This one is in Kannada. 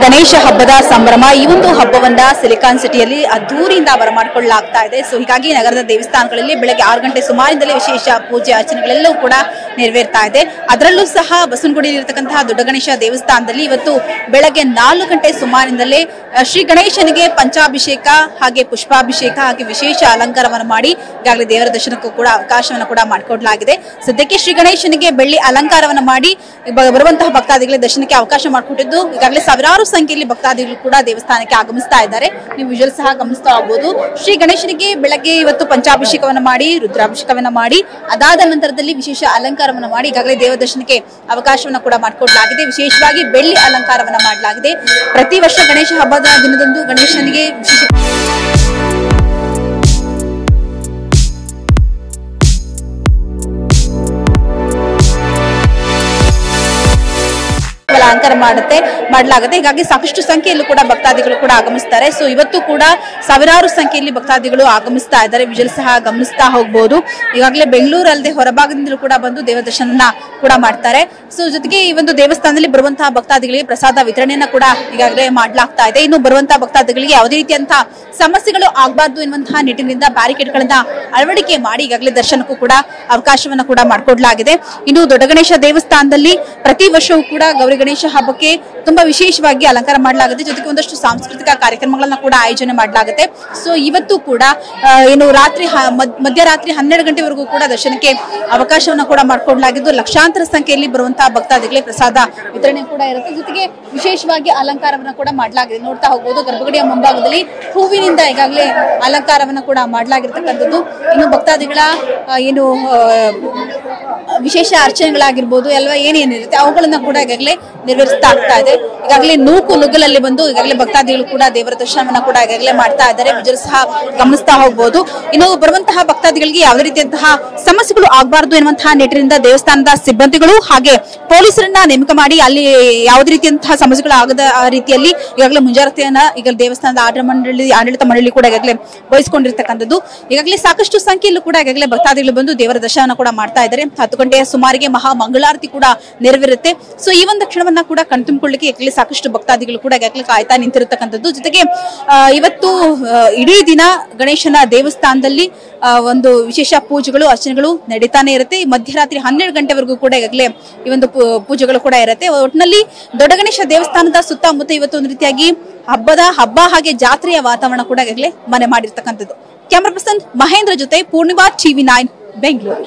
ಗಣೇಶ ಹಬ್ಬದ ಸಂಭ್ರಮ ಈ ಒಂದು ಹಬ್ಬವನ್ನ ಸಿಲಿಕಾನ್ ಸಿಟಿಯಲ್ಲಿ ಅದ್ದೂರಿಯಿಂದ ಬರಮಾಡಿಕೊಳ್ಳಲಾಗ್ತಾ ಇದೆ. ಸೊ ಹೀಗಾಗಿ ನಗರದ ದೇವಸ್ಥಾನಗಳಲ್ಲಿ ಬೆಳಗ್ಗೆ 6 ಗಂಟೆ ಸುಮಾರಿನಿಂದಲೇ ವಿಶೇಷ ಪೂಜೆ ಅರ್ಚನೆಗಳೆಲ್ಲವೂ ಕೂಡ ನೆರವೇರ್ತಾ ಇದೆ. ಅದರಲ್ಲೂ ಸಹ ಬಸವನಗುಡಿಯಲ್ಲಿರತಕ್ಕಂತಹ ದೊಡ್ಡ ಗಣೇಶ ದೇವಸ್ಥಾನದಲ್ಲಿ ಇವತ್ತು ಬೆಳಗ್ಗೆ 4 ಗಂಟೆ ಸುಮಾರಿನಿಂದಲೇ ಶ್ರೀ ಗಣೇಶನಿಗೆ ಪಂಚಾಭಿಷೇಕ ಹಾಗೆ ಪುಷ್ಪಾಭಿಷೇಕ ಹಾಗೆ ವಿಶೇಷ ಅಲಂಕಾರವನ್ನು ಮಾಡಿ ಈಗಾಗಲೇ ದೇವರ ದರ್ಶನಕ್ಕೂ ಕೂಡ ಅವಕಾಶವನ್ನು ಕೂಡ ಮಾಡಿಕೊಡಲಾಗಿದೆ. ಸದ್ಯಕ್ಕೆ ಶ್ರೀ ಗಣೇಶನಿಗೆ ಬೆಳ್ಳಿ ಅಲಂಕಾರವನ್ನು ಮಾಡಿ ಬರುವಂತಹ ಭಕ್ತಾದಿಗಳಿಗೆ ದರ್ಶನಕ್ಕೆ ಅವಕಾಶ ಮಾಡಿಕೊಟ್ಟಿದ್ದು ಈಗಾಗಲೇ ಸಾವಿರಾರು ಸಂಖ್ಯೆಯಲ್ಲಿ ಭಕ್ತಾದಿಗಳು ಕೂಡ ದೇವಸ್ಥಾನಕ್ಕೆ ಆಗಮಿಸ್ತಾ ಇದ್ದಾರೆ. ನೀವು ವಿಜುವಲ್ ಸಹ ಗಮನಿಸ್ತಾ ಹೋಗಬಹುದು. ಶ್ರೀ ಗಣೇಶನಿಗೆ ಬೆಳಗ್ಗೆ ಇವತ್ತು ಪಂಚಾಭಿಷೇಕವನ್ನು ಮಾಡಿ ರುದ್ರಾಭಿಷೇಕವನ್ನ ಮಾಡಿ ಅದಾದ ನಂತರದಲ್ಲಿ ವಿಶೇಷ ಅಲಂಕಾರವನ್ನು ಮಾಡಿ ಈಗಾಗಲೇ ದೇವ ದರ್ಶನಕ್ಕೆ ಅವಕಾಶವನ್ನು ಕೂಡ ಮಾಡಿಕೊಡಲಾಗಿದೆ. ವಿಶೇಷವಾಗಿ ಬೆಳ್ಳಿ ಅಲಂಕಾರವನ್ನ ಮಾಡಲಾಗಿದೆ. ಪ್ರತಿ ವರ್ಷ ಗಣೇಶ ಹಬ್ಬದ ದಿನದಂದು ಗಣೇಶನಿಗೆ ವಿಶೇಷ ಅಲಂಕಾರ ಮಾಡಲಾಗುತ್ತೆ. ಹೀಗಾಗಿ ಸಾಕಷ್ಟು ಸಂಖ್ಯೆಯಲ್ಲೂ ಕೂಡ ಭಕ್ತಾದಿಗಳು ಕೂಡ ಆಗಮಿಸ್ತಾರೆ. ಸೊ ಇವತ್ತು ಕೂಡ ಸಾವಿರಾರು ಸಂಖ್ಯೆಯಲ್ಲಿ ಭಕ್ತಾದಿಗಳು ಆಗಮಿಸ್ತಾ ಇದ್ದಾರೆ. ವಿಜುವಲ್ ಸಹ ಗಮನಿಸ್ತಾ ಹೋಗಬಹುದು. ಈಗಾಗಲೇ ಬೆಂಗಳೂರು ಅಲ್ಲದೆ ಹೊರಭಾಗದಿಂದಲೂ ಕೂಡ ಬಂದು ದೇವ ದರ್ಶನ ಕೂಡ ಮಾಡ್ತಾರೆ. ಸೊ ಜೊತೆಗೆ ಈ ಒಂದು ದೇವಸ್ಥಾನದಲ್ಲಿ ಬರುವಂತಹ ಭಕ್ತಾದಿಗಳಿಗೆ ಪ್ರಸಾದ ವಿತರಣೆಯನ್ನ ಕೂಡ ಈಗಾಗಲೇ ಮಾಡಲಾಗ್ತಾ ಇದೆ. ಇನ್ನು ಬರುವಂತಹ ಭಕ್ತಾದಿಗಳಿಗೆ ಯಾವುದೇ ರೀತಿಯಂತಹ ಸಮಸ್ಯೆಗಳು ಆಗಬಾರ್ದು ಎನ್ನುವಂತಹ ನಿಟ್ಟಿನಿಂದ ಬ್ಯಾರಿಕೇಡ್ಗಳನ್ನ ಅಳವಡಿಕೆ ಮಾಡಿ ಈಗಾಗಲೇ ದರ್ಶನಕ್ಕೂ ಕೂಡ ಅವಕಾಶವನ್ನ ಕೂಡ ಮಾಡಿಕೊಡಲಾಗಿದೆ. ಇನ್ನು ದೊಡ್ಡ ಗಣೇಶ ದೇವಸ್ಥಾನದಲ್ಲಿ ಪ್ರತಿ ವರ್ಷವೂ ಕೂಡ ಗೌರಿ ಗಣೇಶ ಹಬ್ಬಕ್ಕೆ ತುಂಬಾ ವಿಶೇಷವಾಗಿ ಅಲಂಕಾರ ಮಾಡಲಾಗುತ್ತೆ. ಜೊತೆಗೆ ಒಂದಷ್ಟು ಸಾಂಸ್ಕೃತಿಕ ಕಾರ್ಯಕ್ರಮಗಳನ್ನ ಕೂಡ ಆಯೋಜನೆ ಮಾಡಲಾಗುತ್ತೆ. ಸೊ ಇವತ್ತು ಕೂಡ ಏನು ಮಧ್ಯರಾತ್ರಿ 12 ಗಂಟೆವರೆಗೂ ಕೂಡ ದರ್ಶನಕ್ಕೆ ಅವಕಾಶವನ್ನ ಕೂಡ ಮಾಡಿಕೊಡಲಾಗಿದ್ದು ಲಕ್ಷಾಂತರ ಸಂಖ್ಯೆಯಲ್ಲಿ ಬರುವಂತಹ ಭಕ್ತಾದಿಗಳಿಗೆ ಪ್ರಸಾದ ವಿತರಣೆ ಕೂಡ ಇರುತ್ತೆ. ಜೊತೆಗೆ ವಿಶೇಷವಾಗಿ ಅಲಂಕಾರವನ್ನ ಕೂಡ ಮಾಡಲಾಗಿದೆ. ನೋಡ್ತಾ ಹೋಗಬಹುದು ಗರ್ಭಗುಡಿಯ ಮುಂಭಾಗದಲ್ಲಿ ಹೂವಿನಿಂದ ಈಗಾಗಲೇ ಅಲಂಕಾರವನ್ನ ಕೂಡ ಮಾಡಲಾಗಿರ್ತಕ್ಕಂಥದ್ದು. ಇನ್ನು ಭಕ್ತಾದಿಗಳ ಏನು ವಿಶೇಷ ಅರ್ಚನೆಗಳಾಗಿರ್ಬೋದು ಅಲ್ವಾ ಏನೇನಿರುತ್ತೆ ಅವುಗಳನ್ನ ಕೂಡ ಈಗಾಗಲೇ ನೆರವೇರಿಸ್ತಾ ಆಗ್ತಾ ಇದೆ. ಈಗಾಗಲೇ ನುಗ್ಗಲಲ್ಲಿ ಬಂದು ಈಗಾಗಲೇ ಭಕ್ತಾದಿಗಳು ಕೂಡ ದೇವರ ದರ್ಶನವನ್ನ ಕೂಡ ಈಗಾಗಲೇ ಮಾಡ್ತಾ ಇದ್ದಾರೆ. ವಿಜುವಲ್ ಸಹ ಗಮನಿಸ್ತಾ ಹೋಗಬಹುದು. ಇನ್ನು ಬರುವಂತಹ ಭಕ್ತಾದಿಗಳಿಗೆ ಯಾವುದೇ ರೀತಿಯಂತಹ ಸಮಸ್ಯೆಗಳು ಆಗಬಾರದು ಎನ್ನುವಂತಹ ನಿಟ್ಟಿನಿಂದ ದೇವಸ್ಥಾನದ ಸಿಬ್ಬಂದಿಗಳು ಹಾಗೆ ಪೊಲೀಸರನ್ನ ನೇಮಕ ಮಾಡಿ ಅಲ್ಲಿ ಯಾವುದೇ ರೀತಿಯಂತಹ ಸಮಸ್ಯೆಗಳು ಆಗದ ರೀತಿಯಲ್ಲಿ ಈಗಾಗಲೇ ಮುಂಜಾಗ್ರತೆಯನ್ನ ಈಗ ದೇವಸ್ಥಾನದ ಆಡಳಿತ ಮಂಡಳಿ ಕೂಡ ಈಗಾಗಲೇ ವಹಿಸಿಕೊಂಡಿರ್ತಕ್ಕಂಥದ್ದು. ಈಗಾಗಲೇ ಸಾಕಷ್ಟು ಸಂಖ್ಯೆಯಲ್ಲೂ ಕೂಡ ಈಗಾಗಲೇ ಭಕ್ತಾದಿಗಳು ಬಂದು ದೇವರ ದರ್ಶನ ಕೂಡ ಮಾಡ್ತಾ ಇದ್ದಾರೆ. 10 ಗಂಟೆಯ ಸುಮಾರಿಗೆ ಮಹಾ ಮಂಗಳಾರತಿ ಕೂಡ ನೆರವೇರುತ್ತೆ. ಸೊ ಈ ಒಂದು ಕ್ಷಣವನ್ನ ಕೂಡ ಕಣ್ತುಂಬಿಕೊಳ್ಳಿಕ್ಕೆ ಈಗಾಗಲೇ ಸಾಕಷ್ಟು ಭಕ್ತಾದಿಗಳು ಕೂಡ ಈಗಾಗಲೇ ಕಾಯ್ತಾ ನಿಂತಿರತಕ್ಕಂಥದ್ದು. ಜೊತೆಗೆ ಇವತ್ತು ಇಡೀ ದಿನ ಗಣೇಶನ ದೇವಸ್ಥಾನದಲ್ಲಿ ಒಂದು ವಿಶೇಷ ಪೂಜೆಗಳು ಅರ್ಚನೆಗಳು ನಡೀತಾನೆ ಇರುತ್ತೆ. ಮಧ್ಯರಾತ್ರಿ 12 ಗಂಟೆವರೆಗೂ ಕೂಡ ಈಗಾಗಲೇ ಈ ಒಂದು ಪೂಜೆಗಳು ಕೂಡ ಇರುತ್ತೆ. ಒಟ್ಟಿನಲ್ಲಿ ದೊಡ್ಡ ಗಣೇಶ ದೇವಸ್ಥಾನದ ಸುತ್ತಮುತ್ತ ಇವತ್ತು ಒಂದು ರೀತಿಯಾಗಿ ಹಬ್ಬ ಹಾಗೆ ಜಾತ್ರೆಯ ವಾತಾವರಣ ಕೂಡ ಈಗಾಗಲೇ ಮನೆ ಮಾಡಿರ್ತಕ್ಕಂಥದ್ದು. ಕ್ಯಾಮರಾ ಪರ್ಸನ್ ಮಹೇಂದ್ರ ಜೊತೆ ಪೂರ್ಣಿಮಾ TV9 ಬೆಂಗಳೂರು.